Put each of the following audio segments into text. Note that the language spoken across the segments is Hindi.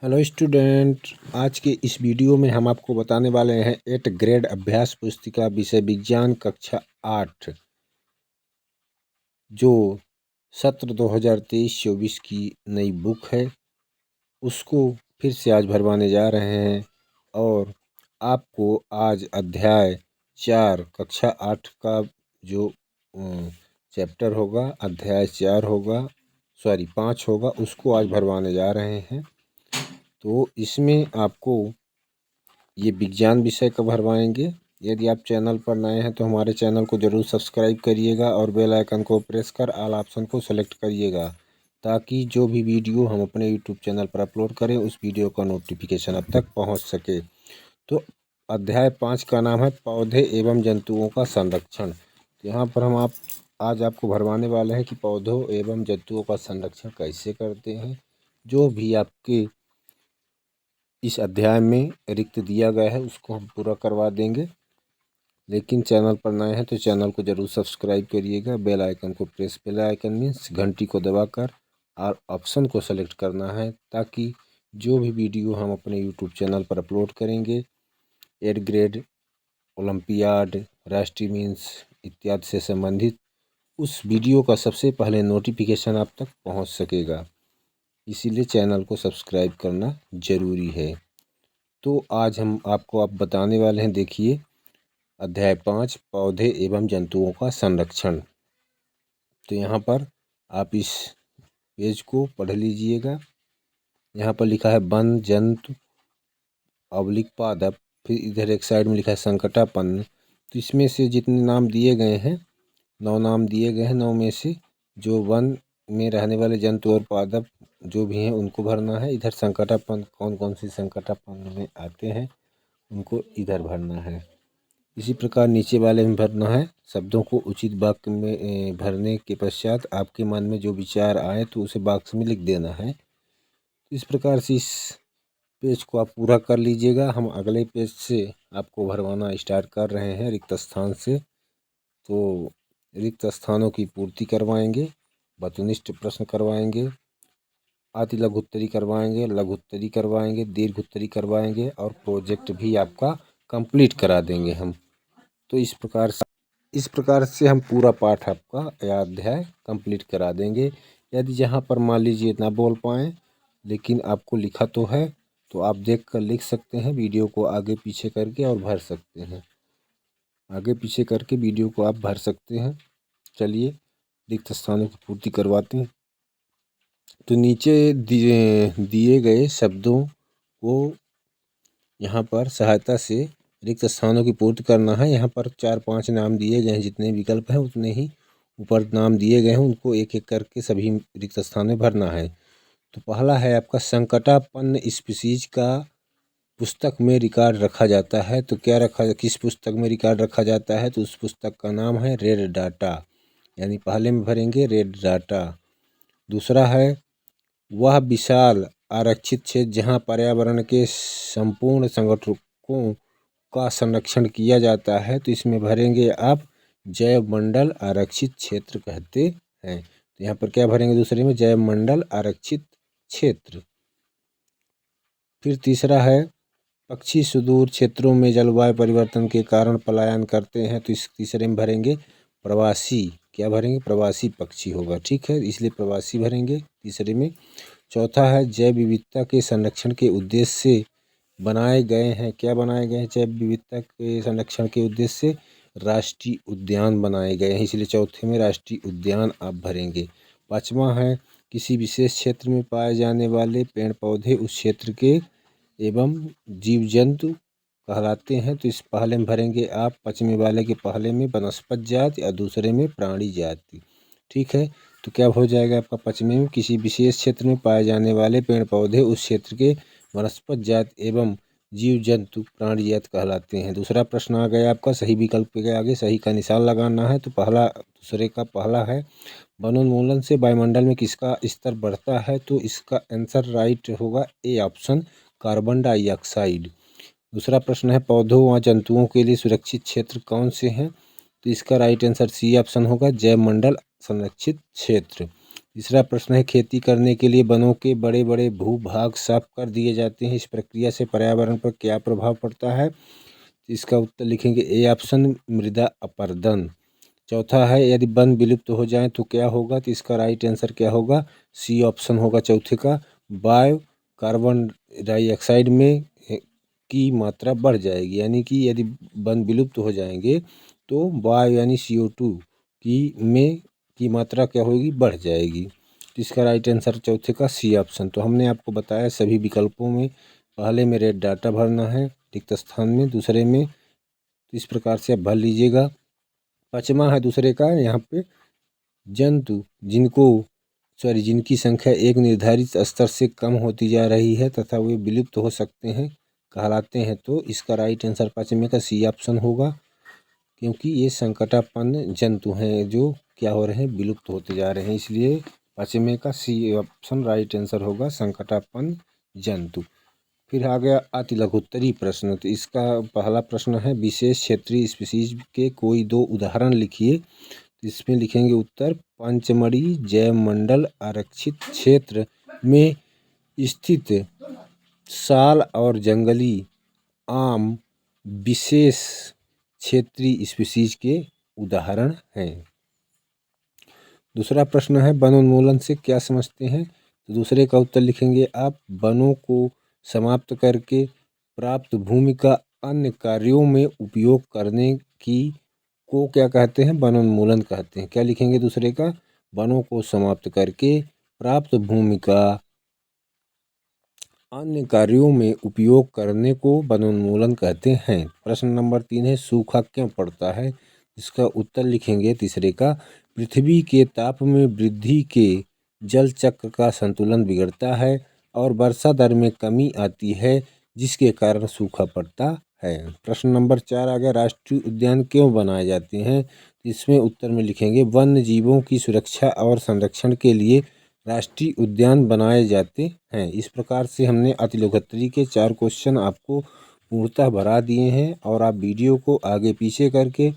हेलो स्टूडेंट, आज के इस वीडियो में हम आपको बताने वाले हैं 8th ग्रेड अभ्यास पुस्तिका विषय विज्ञान कक्षा 8 जो सत्र 2023-24 की नई बुक है उसको फिर से आज भरवाने जा रहे हैं। और आपको आज अध्याय 4 कक्षा 8 का जो चैप्टर होगा, अध्याय 4 होगा, 5 होगा, उसको आज भरवाने जा रहे हैं। तो इसमें आपको ये विज्ञान विषय का भरवाएंगे। यदि आप चैनल पर नए हैं तो हमारे चैनल को ज़रूर सब्सक्राइब करिएगा और बेल आइकन को प्रेस कर ऑल ऑप्शन को सेलेक्ट करिएगा, ताकि जो भी वीडियो हम अपने यूट्यूब चैनल पर अपलोड करें उस वीडियो का नोटिफिकेशन अब तक पहुंच सके। तो अध्याय 5 का नाम है पौधे एवं जंतुओं का संरक्षण। तो यहाँ पर हम आज आपको भरवाने वाले हैं कि पौधों एवं जंतुओं का संरक्षण कैसे करते हैं। जो भी आपके इस अध्याय में रिक्त दिया गया है उसको हम पूरा करवा देंगे। लेकिन चैनल पर नए हैं तो चैनल को ज़रूर सब्सक्राइब करिएगा, बेल आइकन को प्रेस, बेल आइकन मीन्स घंटी को दबाकर और ऑप्शन को सेलेक्ट करना है, ताकि जो भी वीडियो हम अपने यूट्यूब चैनल पर अपलोड करेंगे 8th ग्रेड, ओलंपियाड, राष्ट्रीय मीन्स इत्यादि से संबंधित उस वीडियो का सबसे पहले नोटिफिकेशन आप तक पहुंच सकेगा। इसीलिए चैनल को सब्सक्राइब करना ज़रूरी है। तो आज हम आपको आप बताने वाले हैं, देखिए अध्याय 5 पौधे एवं जंतुओं का संरक्षण। तो यहाँ पर आप इस पेज को पढ़ लीजिएगा। यहाँ पर लिखा है वन जंतु अवलिक पादप, फिर इधर एक साइड में लिखा है संकटापन्न। तो इसमें से जितने नाम दिए गए हैं, 9 नाम दिए गए हैं, 9 में से जो वन में रहने वाले जंतु और पादप जो भी हैं उनको भरना है। इधर संकटापन्न कौन कौन सी संकटापन्न में आते हैं उनको इधर भरना है। इसी प्रकार नीचे वाले में भरना है। शब्दों को उचित वाक्य में भरने के पश्चात आपके मन में जो विचार आए तो उसे बॉक्स में लिख देना है। इस प्रकार से इस पेज को आप पूरा कर लीजिएगा। हम अगले पेज से आपको भरवाना स्टार्ट कर रहे हैं रिक्त स्थान से। तो रिक्त स्थानों की पूर्ति करवाएंगे, वस्तुनिष्ठ प्रश्न करवाएंगे, अति लघु उत्तरी करवाएंगे, लघु उत्तरी करवाएंगे, दीर्घ उत्तरी करवाएंगे और प्रोजेक्ट भी आपका कंप्लीट करा देंगे हम। तो इस प्रकार से हम पूरा पाठ आपका या अध्याय कंप्लीट करा देंगे। यदि जहाँ पर मान लीजिए ना बोल पाएँ लेकिन आपको लिखा तो है, तो आप देख कर लिख सकते हैं, वीडियो को आगे पीछे करके और भर सकते हैं। आगे पीछे करके वीडियो को आप भर सकते हैं। चलिए रिक्त स्थानों की पूर्ति करवाते हैं। तो नीचे दिए गए शब्दों को यहाँ पर सहायता से रिक्त स्थानों की पूर्ति करना है। यहाँ पर 4-5 नाम दिए गए हैं, जितने विकल्प हैं उतने ही ऊपर नाम दिए गए हैं, उनको एक एक करके सभी रिक्त स्थान में भरना है। तो पहला है आपका संकटापन्न स्पीशीज का पुस्तक में रिकॉर्ड रखा जाता है। तो क्या किस पुस्तक में रिकॉर्ड रखा जाता है? तो उस पुस्तक का नाम है रेड डाटा, यानी पहले में भरेंगे रेड डाटा। दूसरा है वह विशाल आरक्षित क्षेत्र जहाँ पर्यावरण के संपूर्ण संगठनों का संरक्षण किया जाता है। तो इसमें भरेंगे आप जैव मंडल आरक्षित क्षेत्र कहते हैं। तो यहाँ पर क्या भरेंगे? दूसरे में जैव मंडल आरक्षित क्षेत्र। फिर तीसरा है पक्षी सुदूर क्षेत्रों में जलवायु परिवर्तन के कारण पलायन करते हैं। तो इस तीसरे में भरेंगे प्रवासी। क्या भरेंगे? प्रवासी पक्षी होगा, ठीक है, इसलिए प्रवासी भरेंगे तीसरे में। चौथा है जैव विविधता के संरक्षण के उद्देश्य से बनाए गए हैं। क्या बनाए गए हैं? जैव विविधता के संरक्षण के उद्देश्य से राष्ट्रीय उद्यान बनाए गए हैं, इसलिए चौथे में राष्ट्रीय उद्यान आप भरेंगे। पाँचवा है किसी विशेष क्षेत्र में पाए जाने वाले पेड़ पौधे उस क्षेत्र के एवं जीव जंतु कहलाते हैं। तो इस पहले में भरेंगे आप, पाँचवें वाले के पहले में वनस्पत जाति और दूसरे में प्राणी जाति, ठीक है। तो क्या हो जाएगा आपका पाँचवें में? किसी विशेष क्षेत्र में पाए जाने वाले पेड़ पौधे उस क्षेत्र के वनस्पत जाति एवं जीव जंतु प्राणी जाति कहलाते हैं। दूसरा प्रश्न आ गया आपका सही विकल्प के आगे सही का निशान लगाना है। तो पहला दूसरे का पहला है वनोन्मूलन से वायुमंडल में किसका स्तर बढ़ता है? तो इसका आंसर राइट होगा ए ऑप्शन, कार्बन डाइऑक्साइड। दूसरा प्रश्न है पौधों व जंतुओं के लिए सुरक्षित क्षेत्र कौन से हैं? तो इसका राइट आंसर सी ऑप्शन होगा, जैव मंडल संरक्षित क्षेत्र। तीसरा प्रश्न है, खेती करने के लिए वनों के बड़े बड़े भूभाग साफ कर दिए जाते हैं, इस प्रक्रिया से पर्यावरण पर क्या प्रभाव पड़ता है? इसका उत्तर लिखेंगे ए ऑप्शन, मृदा अपरदन। चौथा है, यदि वन विलुप्त हो जाए तो क्या होगा? तो इसका राइट आंसर क्या होगा? सी ऑप्शन होगा चौथे का, वायु कार्बन डाइऑक्साइड में की मात्रा बढ़ जाएगी। यानी कि यदि वन विलुप्त हो जाएंगे तो वायु यानी CO2 की मात्रा क्या होगी? बढ़ जाएगी। तो इसका राइट आंसर चौथे का सी ऑप्शन। तो हमने आपको बताया सभी विकल्पों में पहले में रेड डाटा भरना है रिक्त स्थान में, दूसरे में इस प्रकार से आप भर लीजिएगा। पाँचवा है दूसरे का, यहाँ पे जंतु जिनकी संख्या एक निर्धारित स्तर से कम होती जा रही है तथा वे विलुप्त हो सकते हैं कहलाते हैं। तो इसका राइट आंसर पाँचवें का सी ऑप्शन होगा, क्योंकि ये संकटापन्न जंतु हैं जो क्या हो रहे हैं? विलुप्त होते जा रहे हैं, इसलिए पाँचवें का सी ऑप्शन राइट आंसर होगा, संकटापन्न जंतु। फिर आ गया अति लघुत्तरी प्रश्न। तो इसका पहला प्रश्न है, विशेष क्षेत्रीय स्पीशीज के कोई दो उदाहरण लिखिए। इसमें लिखेंगे उत्तर, पंचमढ़ी जैवमंडल आरक्षित क्षेत्र में स्थित साल और जंगली आम विशेष क्षेत्रीय स्पीशीज के उदाहरण हैं। दूसरा प्रश्न है, वनोन्मूलन से क्या समझते हैं? तो दूसरे का उत्तर लिखेंगे आप, वनों को समाप्त करके प्राप्त भूमि का अन्य कार्यों में उपयोग करने की को क्या कहते हैं? वनोन्मूलन कहते हैं। क्या लिखेंगे दूसरे का? वनों को समाप्त करके प्राप्त भूमि का अन्य कार्यों में उपयोग करने को वनोन्मूलन कहते हैं। प्रश्न नंबर 3 है, सूखा क्यों पड़ता है? इसका उत्तर लिखेंगे तीसरे का, पृथ्वी के ताप में वृद्धि के जल चक्र का संतुलन बिगड़ता है और वर्षा दर में कमी आती है, जिसके कारण सूखा पड़ता है। प्रश्न नंबर 4 आ गया, राष्ट्रीय उद्यान क्यों बनाए जाते हैं? इसमें उत्तर में लिखेंगे, वन्य जीवों की सुरक्षा और संरक्षण के लिए राष्ट्रीय उद्यान बनाए जाते हैं। इस प्रकार से हमने अति लघुत्तरी के 4 क्वेश्चन आपको पूर्णतः भरा दिए हैं और आप वीडियो को आगे पीछे करके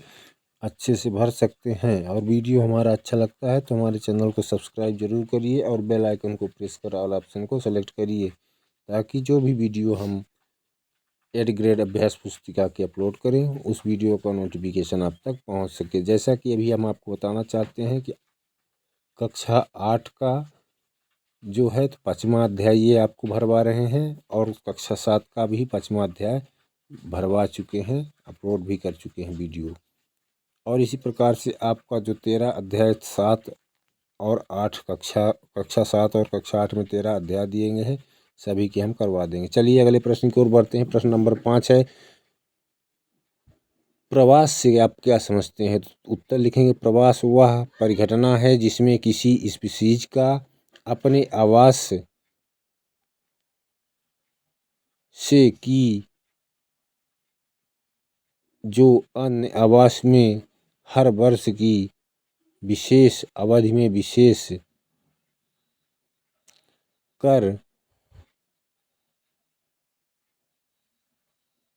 अच्छे से भर सकते हैं। और वीडियो हमारा अच्छा लगता है तो हमारे चैनल को सब्सक्राइब जरूर करिए और बेल आइकन को प्रेस कर ऑल ऑप्शन को सेलेक्ट करिए, ताकि जो भी वीडियो हम 8 ग्रेड अभ्यास पुस्तिका की अपलोड करें उस वीडियो का नोटिफिकेशन आप तक पहुंच सके। जैसा कि अभी हम आपको बताना चाहते हैं कि कक्षा 8 का जो है तो 5वां अध्याय ये आपको भरवा रहे हैं और कक्षा 7 का भी 5वां अध्याय भरवा चुके हैं, अपलोड भी कर चुके हैं वीडियो। और इसी प्रकार से आपका जो 13 अध्याय 7 और 8 कक्षा 7 और कक्षा 8 में 13 अध्याय दिए गए हैं, सभी के हम करवा देंगे। चलिए अगले प्रश्न की ओर बढ़ते हैं। प्रश्न नंबर 5 है, प्रवास से आप क्या समझते हैं? तो उत्तर लिखेंगे, प्रवास वह परिघटना है जिसमें किसी स्पीशीज का अपने आवास से की जो अन्य आवास में हर वर्ष की विशेष अवधि में विशेष कर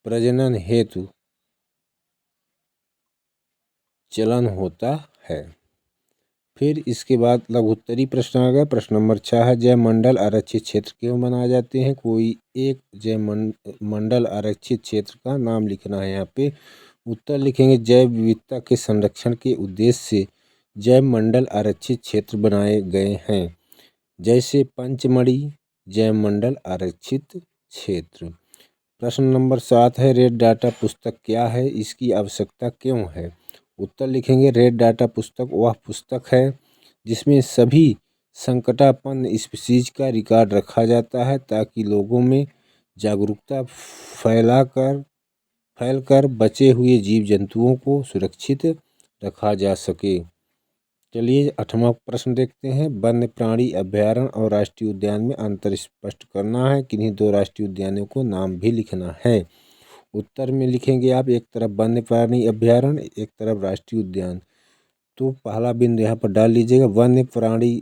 प्रजनन हेतु चलन होता है। फिर इसके बाद लघुत्तरी प्रश्न आ गया। प्रश्न नंबर 6 है, जैवमंडल आरक्षित क्षेत्र क्यों बनाए जाते हैं? कोई एक जैवमंडल आरक्षित क्षेत्र का नाम लिखना है। यहाँ पे उत्तर लिखेंगे, जैव विविधता के संरक्षण के उद्देश्य से जैवमंडल आरक्षित क्षेत्र बनाए गए हैं, जैसे पंचमढ़ी जैवमंडल आरक्षित क्षेत्र। प्रश्न नंबर 7 है, रेड डाटा पुस्तक क्या है? इसकी आवश्यकता क्यों है? उत्तर लिखेंगे, रेड डाटा पुस्तक वह पुस्तक है जिसमें सभी संकटापन्न स्पीशीज का रिकॉर्ड रखा जाता है, ताकि लोगों में जागरूकता फैलकर बचे हुए जीव जंतुओं को सुरक्षित रखा जा सके। चलिए 8वां प्रश्न देखते हैं, वन्य प्राणी अभ्यारण्य और राष्ट्रीय उद्यान में अंतर स्पष्ट करना है, किन्हीं दो राष्ट्रीय उद्यानों को नाम भी लिखना है। उत्तर में लिखेंगे आप, एक तरफ वन्य प्राणी अभ्यारण्य, एक तरफ राष्ट्रीय उद्यान। तो पहला बिंदु यहाँ पर डाल लीजिएगा, वन्य प्राणी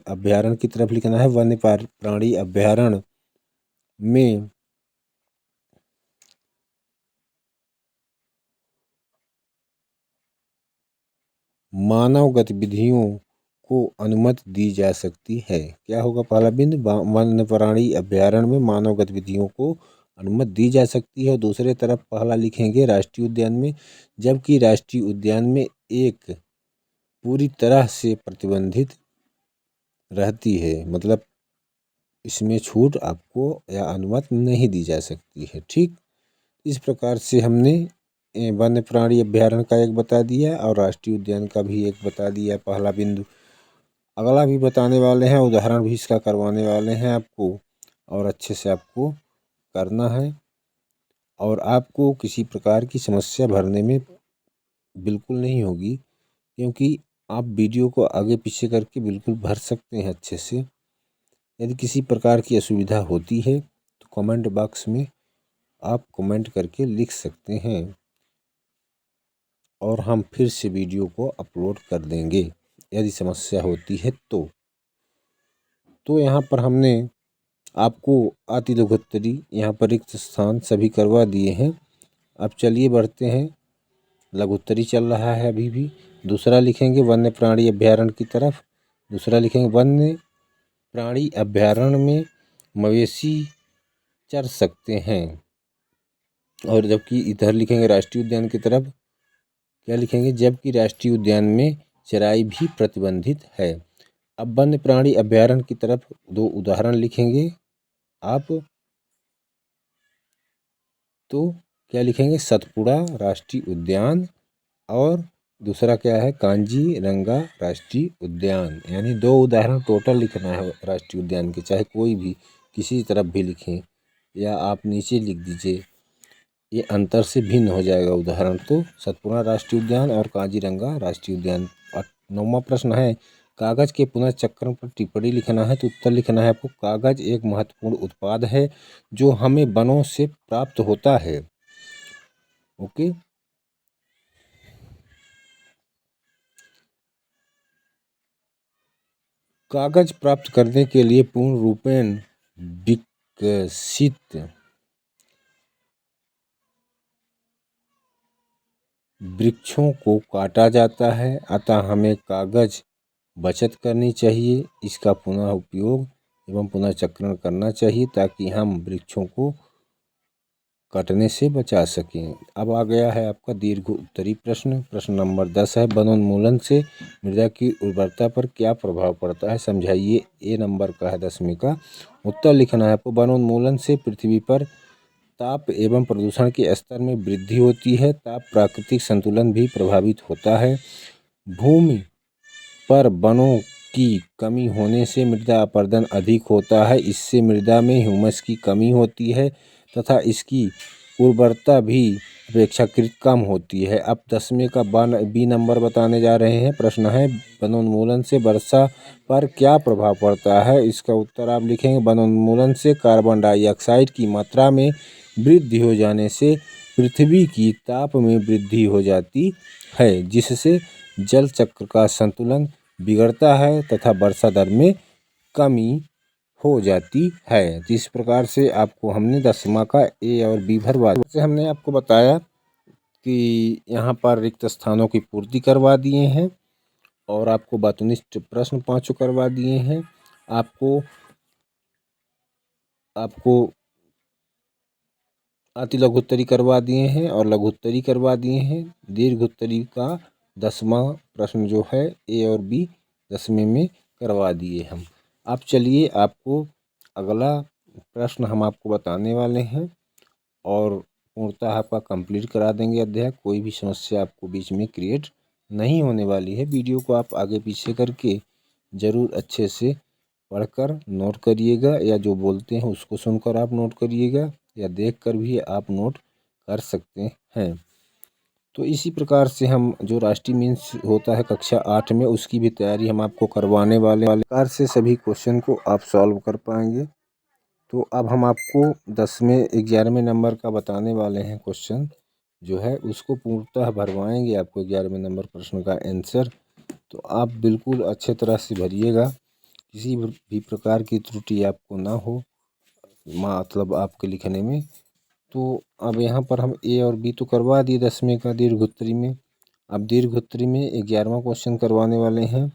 अभ्यारण्य की तरफ लिखना है। वन्य प्राणी अभ्यारण्य में मानव गतिविधियों को अनुमति दी जा सकती है। क्या होगा पहला बिंदु, वन्य प्राणी अभ्यारण्य में मानव गतिविधियों को अनुमति दी जा सकती है। और दूसरे तरफ पहला लिखेंगे राष्ट्रीय उद्यान में, जबकि राष्ट्रीय उद्यान में एक पूरी तरह से प्रतिबंधित रहती है, मतलब इसमें छूट आपको या अनुमति नहीं दी जा सकती है। ठीक, इस प्रकार से हमने वन्य प्राणी अभ्यारण्य का एक बता दिया और राष्ट्रीय उद्यान का भी एक बता दिया पहला बिंदु। अगला भी बताने वाले हैं, उदाहरण भी इसका करवाने वाले हैं आपको, और अच्छे से आपको करना है। और आपको किसी प्रकार की समस्या भरने में बिल्कुल नहीं होगी, क्योंकि आप वीडियो को आगे पीछे करके बिल्कुल भर सकते हैं अच्छे से। यदि किसी प्रकार की असुविधा होती है तो कमेंट बॉक्स में आप कमेंट करके लिख सकते हैं और हम फिर से वीडियो को अपलोड कर देंगे यदि समस्या होती है तो यहाँ पर हमने आपको अति लघुत्तरी, यहाँ पर रिक्त स्थान सभी करवा दिए हैं। अब चलिए बढ़ते हैं, लघुत्तरी चल रहा है अभी भी। दूसरा लिखेंगे वन्य प्राणी अभ्यारण्य की तरफ। दूसरा लिखेंगे वन्य प्राणी अभ्यारण्य में मवेशी चर सकते हैं। और जबकि इधर लिखेंगे राष्ट्रीय उद्यान की तरफ, क्या लिखेंगे, जबकि राष्ट्रीय उद्यान में चराई भी प्रतिबंधित है। अब वन्य प्राणी अभ्यारण्य की तरफ दो उदाहरण लिखेंगे आप, तो क्या लिखेंगे, सतपुड़ा राष्ट्रीय उद्यान और दूसरा क्या है, कांजीरंगा राष्ट्रीय उद्यान। यानी दो उदाहरण टोटल लिखना है राष्ट्रीय उद्यान के, चाहे कोई भी किसी तरफ भी लिखें या आप नीचे लिख दीजिए, ये अंतर से भिन्न हो जाएगा उदाहरण। तो सतपुड़ा राष्ट्रीय उद्यान और काजीरंगा राष्ट्रीय उद्यान। 9वां प्रश्न है, कागज के पुनर्चक्रण पर टिप्पणी लिखना है। तो उत्तर लिखना है आपको, कागज एक महत्वपूर्ण उत्पाद है जो हमें वनों से प्राप्त होता है। ओके, कागज प्राप्त करने के लिए पूर्ण रूपेण विकसित वृक्षों को काटा जाता है, अतः हमें कागज बचत करनी चाहिए, इसका पुनः उपयोग एवं पुनः चक्रण करना चाहिए ताकि हम वृक्षों को कटने से बचा सकें। अब आ गया है आपका दीर्घ उत्तरी प्रश्न। प्रश्न नंबर 10 है, वनोन्मूलन से मृदा की उर्वरता पर क्या प्रभाव पड़ता है, समझाइए। ए नंबर का है 10वें का। उत्तर लिखना है आपको, वनोन्मूलन से पृथ्वी पर ताप एवं प्रदूषण के स्तर में वृद्धि होती है। ताप प्राकृतिक संतुलन भी प्रभावित होता है। भूमि पर वनों की कमी होने से मृदा अपरदन अधिक होता है, इससे मृदा में ह्यूमस की कमी होती है तथा इसकी उर्वरता भी अपेक्षाकृत कम होती है। अब 10वें का बी नंबर बताने जा रहे हैं। प्रश्न है, वनोन्मूलन से वर्षा पर क्या प्रभाव पड़ता है। इसका उत्तर आप लिखेंगे, वनोन्मूलन से कार्बन डाइऑक्साइड की मात्रा में वृद्धि हो जाने से पृथ्वी की ताप में वृद्धि हो जाती है, जिससे जल चक्र का संतुलन बिगड़ता है तथा वर्षा दर में कमी हो जाती है। तो इस प्रकार से आपको हमने 10वां का ए और बी भरवा दिया। जैसे हमने आपको बताया कि यहाँ पर रिक्त स्थानों की पूर्ति करवा दिए हैं और आपको वस्तुनिष्ठ प्रश्न 5 करवा दिए हैं। आपको अति लघुत्तरी करवा दिए हैं और लघुत्तरी करवा दिए हैं। दीर्घ उत्तरी का 10वां प्रश्न जो है ए और बी 10वें में करवा दिए हम। अब चलिए आपको अगला प्रश्न हम आपको बताने वाले हैं और पूर्णतः आपका कंप्लीट करा देंगे अध्याय। कोई भी समस्या आपको बीच में क्रिएट नहीं होने वाली है। वीडियो को आप आगे पीछे करके ज़रूर अच्छे से पढ़कर नोट करिएगा, या जो बोलते हैं उसको सुनकर आप नोट करिएगा, या देखकर भी आप नोट कर सकते हैं। तो इसी प्रकार से हम जो राष्ट्रीय मीन्स होता है कक्षा 8 में, उसकी भी तैयारी हम आपको करवाने वाले प्रकार से सभी क्वेश्चन को आप सॉल्व कर पाएंगे। तो अब हम आपको 10वें 11वें नंबर का बताने वाले हैं क्वेश्चन जो है, उसको पूर्णतः भरवाएंगे आपको 11वें नंबर प्रश्न का आंसर। तो आप बिल्कुल अच्छे तरह से भरिएगा, किसी भी प्रकार की त्रुटि आपको ना हो, मतलब आपके लिखने में। तो अब यहाँ पर हम ए और बी तो करवा दिए 10वें का दीर्घ उत्तरी में। अब दीर्घ उत्तरी में 11वां क्वेश्चन करवाने वाले हैं।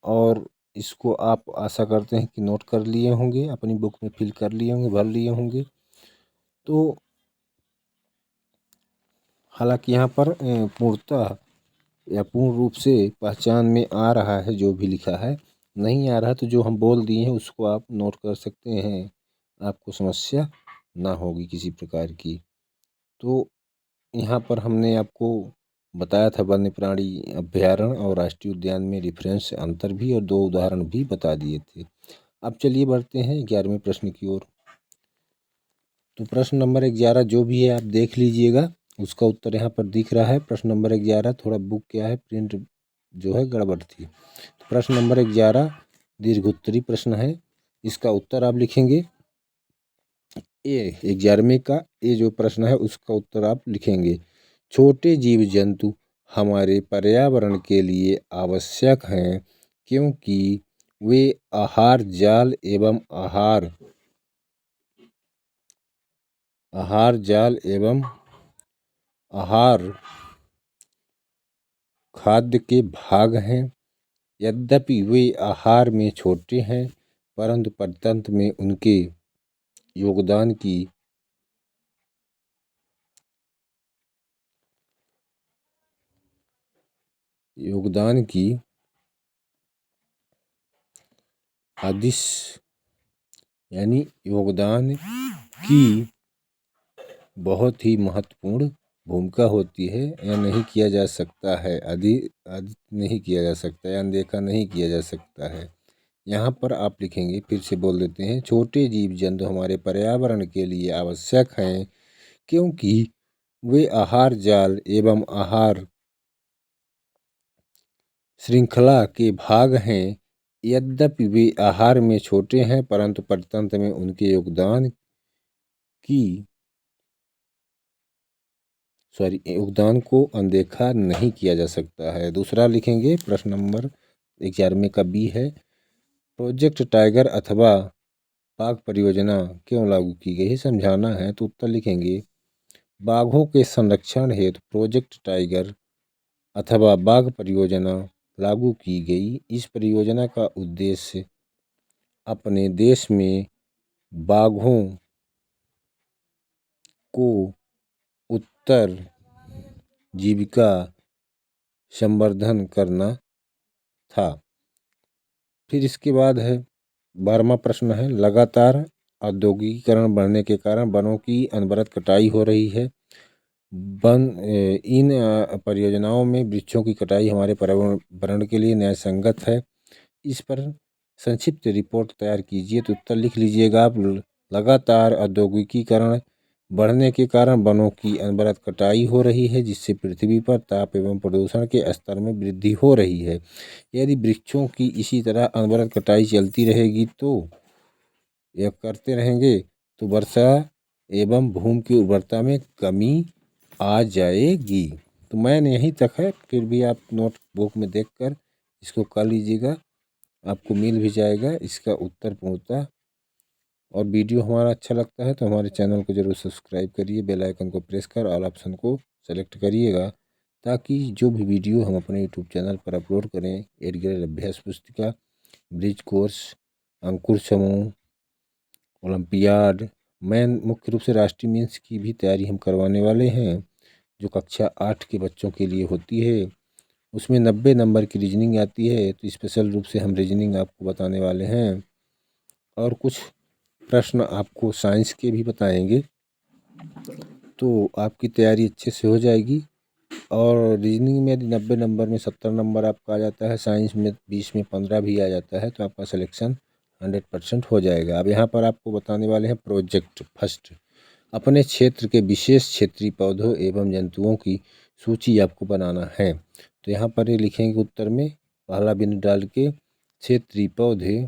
और इसको आप आशा करते हैं कि नोट कर लिए होंगे, अपनी बुक में फिल कर लिए होंगे, भर लिए होंगे। तो हालांकि यहाँ पर पूर्णतः या पूर्ण रूप से पहचान में आ रहा है जो भी लिखा है, नहीं आ रहा तो जो हम बोल दिए हैं उसको आप नोट कर सकते हैं, आपको समस्या ना होगी किसी प्रकार की। तो यहाँ पर हमने आपको बताया था वन्य प्राणी अभ्यारण्य और राष्ट्रीय उद्यान में रेफरेंस अंतर भी और दो उदाहरण भी बता दिए थे। अब चलिए बढ़ते हैं 11वें प्रश्न की ओर। तो प्रश्न नंबर 11 जो भी है आप देख लीजिएगा, उसका उत्तर यहाँ पर दिख रहा है। प्रश्न नंबर 11 थोड़ा बुक क्या है प्रिंट जो है गड़बड़ थी। तो प्रश्न नंबर 11 दीर्घोत्तरी प्रश्न है, इसका उत्तर आप लिखेंगे ए। 11वें का ए जो प्रश्न है उसका उत्तर आप लिखेंगे, छोटे जीव जंतु हमारे पर्यावरण के लिए आवश्यक हैं क्योंकि वे आहार जाल एवं आहार खाद्य के भाग हैं। यद्यपि वे आहार में छोटे हैं परंतु परतंत्र में उनके योगदान की आदिश यानी योगदान की बहुत ही महत्वपूर्ण भूमिका होती है या नहीं किया जा सकता है, आदि नहीं किया जा सकता या अनदेखा नहीं किया जा सकता है। यहाँ पर आप लिखेंगे, फिर से बोल देते हैं, छोटे जीव जंतु हमारे पर्यावरण के लिए आवश्यक हैं क्योंकि वे आहार जाल एवं आहार श्रृंखला के भाग हैं। यद्यपि वे आहार में छोटे हैं परंतु परतंत्र में उनके योगदान को अनदेखा नहीं किया जा सकता है। दूसरा लिखेंगे, प्रश्न नंबर 11वें का बी है, प्रोजेक्ट टाइगर अथवा बाघ परियोजना क्यों लागू की गई है, समझाना है। तो उत्तर लिखेंगे, बाघों के संरक्षण हेतु प्रोजेक्ट टाइगर अथवा बाघ परियोजना लागू की गई। इस परियोजना का उद्देश्य अपने देश में बाघों को उत्तर जीविका संवर्धन करना था। फिर इसके बाद है 12वां प्रश्न है, लगातार औद्योगिकीकरण बढ़ने के कारण वनों की अनवरत कटाई हो रही है। इन परियोजनाओं में वृक्षों की कटाई हमारे पर्यावरण के लिए न्याय संगत है। इस पर संक्षिप्त रिपोर्ट तैयार कीजिए। तो उत्तर लिख लीजिएगा आप, लगातार औद्योगिकीकरण बढ़ने के कारण वनों की अनवरत कटाई हो रही है जिससे पृथ्वी पर ताप एवं प्रदूषण के स्तर में वृद्धि हो रही है। यदि वृक्षों की इसी तरह अनवरत कटाई चलती रहेगी तो यह करते रहेंगे तो वर्षा एवं भूमि की उर्वरता में कमी आ जाएगी। तो मैन यहीं तक है, फिर भी आप नोटबुक में देखकर इसको कर लीजिएगा, आपको मिल भी जाएगा इसका उत्तर पूर्णतः। और वीडियो हमारा अच्छा लगता है तो हमारे चैनल को जरूर सब्सक्राइब करिए, बेल आइकन को प्रेस कर ऑल ऑप्शन को सेलेक्ट करिएगा ताकि जो भी वीडियो हम अपने यूट्यूब चैनल पर अपलोड करें, एड ग्रेड अभ्यास पुस्तिका, ब्रिज कोर्स, अंकुर समूह, ओलंपियाड, मैन मुख्य रूप से राष्ट्रीय मीन्स की भी तैयारी हम करवाने वाले हैं जो कक्षा 8 के बच्चों के लिए होती है। उसमें 90 नंबर की रीजनिंग आती है तो स्पेशल रूप से हम रीजनिंग आपको बताने वाले हैं और कुछ प्रश्न आपको साइंस के भी बताएंगे तो आपकी तैयारी अच्छे से हो जाएगी। और रीजनिंग में यदि 90 नंबर में 70 नंबर आपका आ जाता है, साइंस में 20 में 15 भी आ जाता है तो आपका सिलेक्शन 100% हो जाएगा। अब यहाँ पर आपको बताने वाले हैं प्रोजेक्ट फर्स्ट, अपने क्षेत्र के विशेष क्षेत्रीय पौधों एवं जंतुओं की सूची आपको बनाना है। तो यहाँ पर ये लिखेंगे उत्तर में पहला बिंदु डाल के क्षेत्रीय पौधे,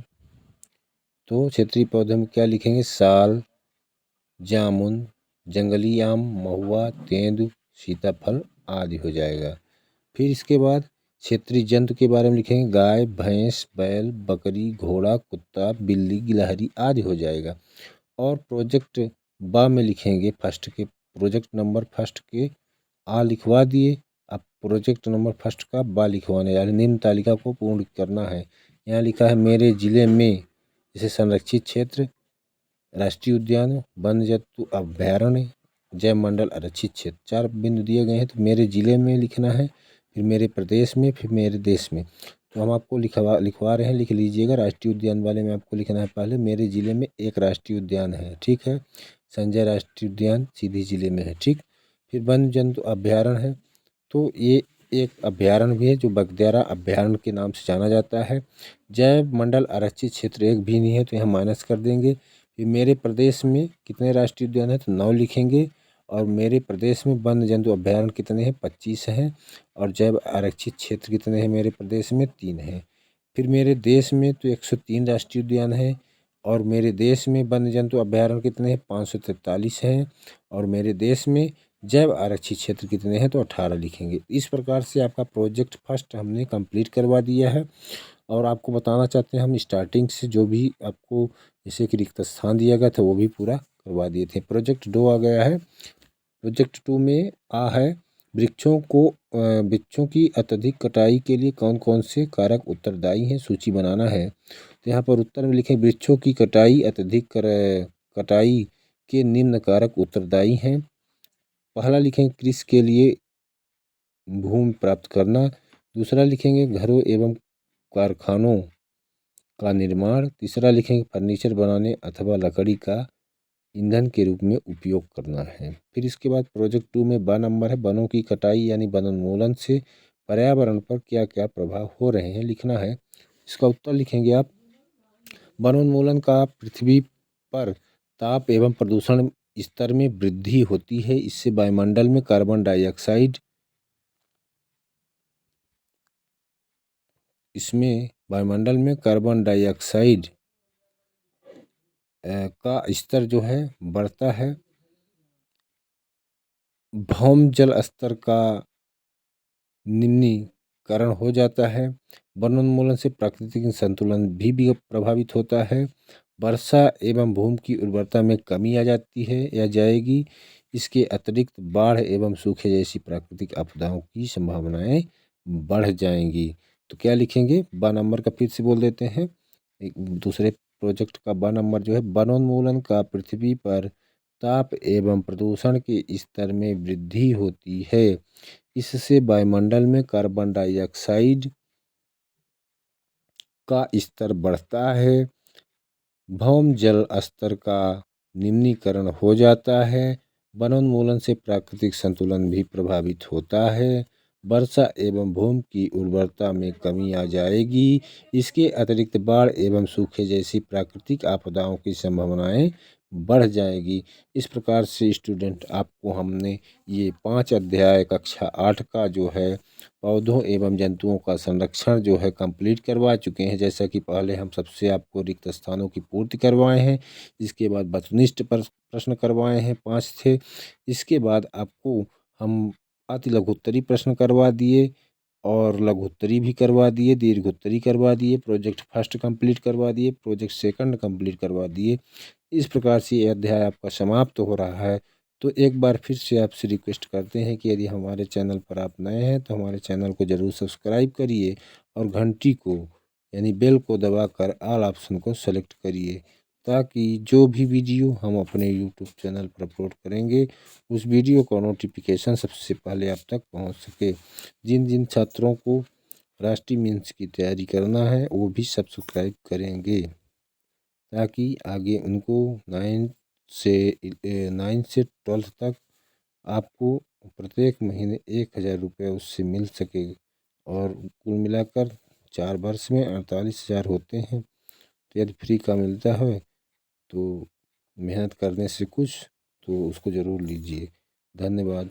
तो क्षेत्रीय पौधे में क्या लिखेंगे, साल, जामुन, जंगली आम, महुआ, तेंदु, सीताफल आदि हो जाएगा। फिर इसके बाद क्षेत्रीय जंतु के बारे में लिखेंगे, गाय, भैंस, बैल, बकरी, घोड़ा, कुत्ता, बिल्ली, गिलहरी आदि हो जाएगा। और प्रोजेक्ट बा में लिखेंगे फर्स्ट के, प्रोजेक्ट नंबर फर्स्ट के आ लिखवा दिए, अब प्रोजेक्ट नंबर फर्स्ट का बा लिखवाने यानी निम्न तालिका को पूर्ण करना है। यहाँ लिखा है मेरे ज़िले में जैसे संरक्षित क्षेत्र, राष्ट्रीय उद्यान, वन्य जंतु अभयारण्य, जैव मंडल आरक्षित क्षेत्र, 4 बिंदु दिए गए हैं। तो मेरे ज़िले में लिखना है, फिर मेरे प्रदेश में, फिर मेरे देश में। तो हम आपको लिखवा रहे हैं, लिख लीजिएगा। राष्ट्रीय उद्यान वाले में आपको लिखना है पहले मेरे ज़िले में एक राष्ट्रीय उद्यान है, ठीक है। संजय राष्ट्रीय उद्यान सीधी ज़िले में है, ठीक। फिर वन्य जंतु अभयारण्य है, तो ये एक अभयारण्य भी है जो बगदेरा अभयारण्य के नाम से जाना जाता है। जैव मंडल आरक्षित क्षेत्र एक भी नहीं है, तो यहाँ माइनस कर देंगे। फिर मेरे प्रदेश में कितने राष्ट्रीय उद्यान हैं, तो 9 लिखेंगे। और मेरे प्रदेश में वन्य जंतु अभयारण्य कितने हैं, 25 हैं। और जैव आरक्षित क्षेत्र कितने हैं मेरे प्रदेश में, 3 हैं। फिर मेरे देश में तो 103 राष्ट्रीय उद्यान हैं। और मेरे देश में वन्य जंतु अभयारण्य कितने हैं, 543 हैं। और मेरे देश में जैव आरक्षित क्षेत्र कितने हैं, तो 18 लिखेंगे। इस प्रकार से आपका प्रोजेक्ट फर्स्ट हमने कंप्लीट करवा दिया है। और आपको बताना चाहते हैं हम स्टार्टिंग से जो भी आपको जैसे कि रिक्त स्थान दिया गया था वो भी पूरा करवा दिए थे। प्रोजेक्ट 2 आ गया है। प्रोजेक्ट 2 में है वृक्षों की अत्यधिक कटाई के लिए कौन कौन से कारक उत्तरदायी हैं, सूची बनाना है। तो यहाँ पर उत्तर में लिखें वृक्षों की अत्यधिक कटाई के निम्न कारक उत्तरदायी हैं। पहला लिखेंगे कृषि के लिए भूमि प्राप्त करना। दूसरा लिखेंगे घरों एवं कारखानों का निर्माण। तीसरा लिखेंगे फर्नीचर बनाने अथवा लकड़ी का ईंधन के रूप में उपयोग करना है। फिर इसके बाद प्रोजेक्ट 2 में ब नंबर है वनों की कटाई यानी वनोन्मूलन से पर्यावरण पर क्या क्या प्रभाव हो रहे हैं, लिखना है। इसका उत्तर लिखेंगे आप वनोन्मूलन का पृथ्वी पर ताप एवं प्रदूषण स्तर में वृद्धि होती है। इससे वायुमंडल में कार्बन डाइऑक्साइड का स्तर जो है बढ़ता है। भौम जल स्तर का निम्नीकरण हो जाता है। वनोन्मूलन से प्राकृतिक संतुलन भी प्रभावित होता है। वर्षा एवं भूमि की उर्वरता में कमी आ जाती है या जाएगी। इसके अतिरिक्त बाढ़ एवं सूखे जैसी प्राकृतिक आपदाओं की संभावनाएं बढ़ जाएंगी। तो क्या लिखेंगे, ब नंबर का फिर से बोल देते हैं। दूसरे प्रोजेक्ट का ब नंबर जो है वनोन्मूलन का पृथ्वी पर ताप एवं प्रदूषण के स्तर में वृद्धि होती है। इससे वायुमंडल में कार्बन डाइऑक्साइड का स्तर बढ़ता है। भौम जल स्तर का निम्नीकरण हो जाता है। वनोन्मूलन से प्राकृतिक संतुलन भी प्रभावित होता है। वर्षा एवं भूमि की उर्वरता में कमी आ जाएगी। इसके अतिरिक्त बाढ़ एवं सूखे जैसी प्राकृतिक आपदाओं की संभावनाएं बढ़ जाएगी। इस प्रकार से स्टूडेंट आपको हमने ये 5 अध्याय कक्षा 8 का जो है पौधों एवं जंतुओं का संरक्षण जो है कंप्लीट करवा चुके हैं। जैसा कि पहले हम सबसे आपको रिक्त स्थानों की पूर्ति करवाए हैं। इसके बाद वस्तुनिष्ठ प्रश्न करवाए हैं 5 थे। इसके बाद आपको हम अति लघुत्तरी प्रश्न करवा दिए और लघुत्तरी भी करवा दिए, दीर्घोत्तरी करवा दिए, प्रोजेक्ट फर्स्ट कंप्लीट करवा दिए, प्रोजेक्ट सेकंड कंप्लीट करवा दिए। इस प्रकार से ये अध्याय आपका समाप्त हो रहा है। तो एक बार फिर से आपसे रिक्वेस्ट करते हैं कि यदि हमारे चैनल पर आप नए हैं तो हमारे चैनल को ज़रूर सब्सक्राइब करिए और घंटी को यानी बेल को दबाकर ऑल ऑप्शन को सेलेक्ट करिए, ताकि जो भी वीडियो हम अपने यूट्यूब चैनल पर अपलोड करेंगे उस वीडियो का नोटिफिकेशन सबसे पहले आप तक पहुंच सके। जिन जिन छात्रों को राष्ट्रीय मेंस की तैयारी करना है वो भी सब्सक्राइब करेंगे, ताकि आगे उनको 9 से 12 तक आपको प्रत्येक महीने 1000 रुपये उससे मिल सके। और कुल मिलाकर 4 वर्ष में 48,000 होते हैं। तो यदि फ्री का मिलता है तो मेहनत करने से कुछ तो उसको ज़रूर लीजिए। धन्यवाद।